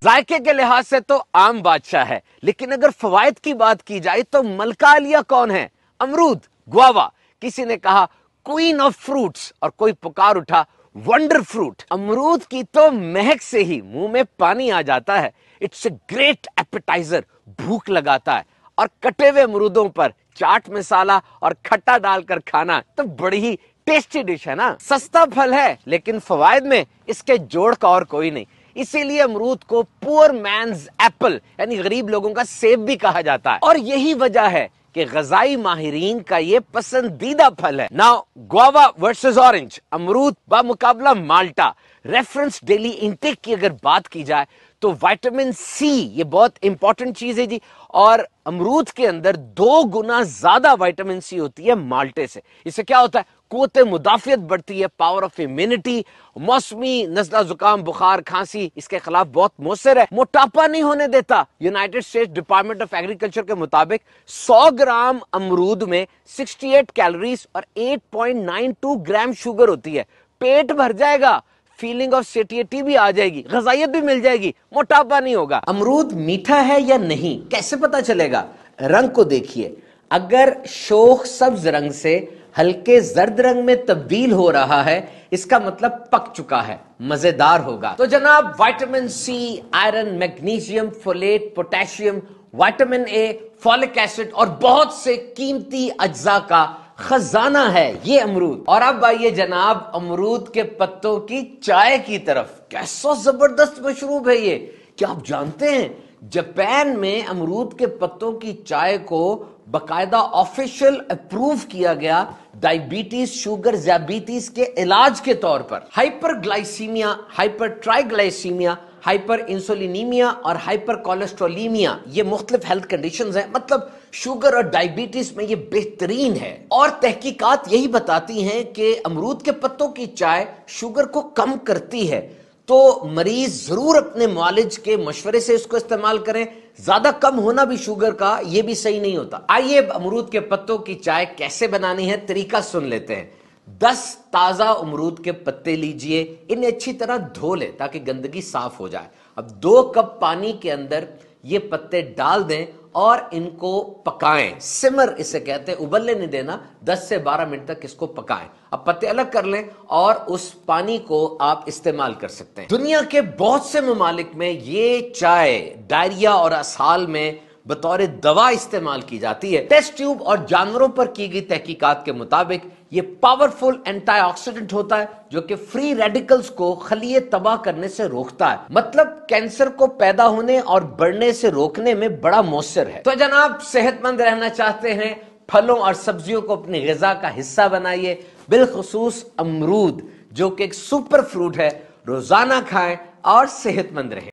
ذائقے کے لحاظ سے تو عام بادشاہ ہے، لیکن اگر فوائد کی بات کی جائے تو ملکہ عالیہ کون ہے؟ امرود، گوابا۔ کسی نے کہا کوئین آف فروٹس اور کوئی پکار اٹھا ونڈر فروٹ۔ امرود کی تو مہک سے ہی منہ میں پانی آ جاتا ہے۔ اٹس اے گریٹ ایپیٹائزر، بھوک لگاتا ہے، اور کٹے ہوئے امرودوں پر چاٹ مسالہ اور کھٹا ڈال کر کھانا تو بڑی ہی ٹیسٹی ڈش ہے نا۔ سستا پھل ہے لیکن فوائد میں اس کے جوڑ کا اور کوئی نہیں، اسی لیے امرود کو پور مینز ایپل یعنی غریب لوگوں کا سیب بھی کہا جاتا ہے، اور یہی وجہ ہے کہ غذائی ماہرین کا یہ پسندیدہ پھل ہے۔ ناؤ گوابا ورسز اورنج، امرود بمقابلہ مالٹا۔ ریفرنس ڈیلی انٹیک کی اگر بات کی جائے تو وائٹامن سی یہ بہت امپورٹنٹ چیز ہے جی، اور امرود کے اندر 2 گنا زیادہ وائٹامن سی ہوتی ہے مالٹے سے۔ اس سے کیا ہوتا ہے؟ قوت مدافعت بڑھتی ہے، پاور آف امیونٹی، موسمی نزلہ زکام بخار کھانسی اس کے خلاف بہت مؤثر ہے، موٹاپا نہیں ہونے دیتا۔ United States department of agriculture کے مطابق 100 گرام امرود میں 68 کیلوریز اور 8.92 گرام شوگر ہوتی ہے۔ پیٹ بھر جائے گا، فیلنگ آف سیٹیٹی بھی آ جائے گی، غذائیت بھی مل جائے گی، موٹاپا نہیں ہوگا۔ امرود میٹھا ہے یا نہیں کیسے پتا چلے گا؟ رنگ کو دیکھیے، اگر شوخ سبز رنگ سے ہلکے زرد رنگ میں تبدیل ہو رہا ہے اس کا مطلب پک چکا ہے، مزیدار ہوگا۔ تو جناب vitamin C, iron, magnesium, folate, potassium, vitamin A, folic acid اور بہت سے قیمتی اجزاء کا خزانہ ہے یہ امرود۔ اور اب آئیے جناب امرود کے پتوں کی چائے کی طرف۔ کیسا زبردست مشروب ہے یہ! کیا آپ جانتے ہیں جاپان میں امرود کے پتوں کی چائے کو باقاعدہ آفیشل اپروو کیا گیا ڈائبٹیز، شوگر، ذیابیطس کے علاج کے طور پر۔ ہائپر گلائسیمیا، ہائپر ٹرائی گلائسیمیا، ہائپر انسولینیمیا اور ہائپر کولیسٹرولیمیا یہ مختلف ہیلتھ کنڈیشنز ہیں، مطلب شوگر اور ڈائبٹیز میں یہ بہترین ہے۔ اور تحقیقات یہی بتاتی ہیں کہ امرود کے پتوں کی چائے شوگر کو کم کرتی ہے، تو مریض ضرور اپنے معالج کے مشورے سے اس کو استعمال کریں۔ زیادہ کم ہونا بھی شوگر کا یہ بھی صحیح نہیں ہوتا۔ آئیے اب امرود کے پتوں کی چائے کیسے بنانی ہے طریقہ سن لیتے ہیں۔ 10 تازہ امرود کے پتے لیجئے، انہیں اچھی طرح دھو لیں تاکہ گندگی صاف ہو جائے۔ اب 2 کپ پانی کے اندر یہ پتے ڈال دیں اور ان کو پکائیں، سمر اسے کہتے ہیں، ابلنے نہیں دینا، 10 سے 12 منٹ تک اس کو پکائیں۔ اب پتے الگ کر لیں اور اس پانی کو آپ استعمال کر سکتے ہیں۔ دنیا کے بہت سے ممالک میں یہ چائے ڈائریا اور اسہال میں بطور دوا استعمال کی جاتی ہے۔ ٹیسٹ ٹیوب اور جانوروں پر کی گئی تحقیقات کے مطابق یہ پاورفل اینٹی آکسیڈنٹ ہوتا ہے جو کہ فری ریڈیکلز کو خلیے تباہ کرنے سے روکتا ہے، مطلب کینسر کو پیدا ہونے اور بڑھنے سے روکنے میں بڑا مؤثر ہے۔ تو جناب صحت مند رہنا چاہتے ہیں، پھلوں اور سبزیوں کو اپنی غذا کا حصہ بنائیے، بالخصوص امرود جو کہ ایک سپر فروٹ ہے، روزانہ کھائیں اور صحت مند رہیں۔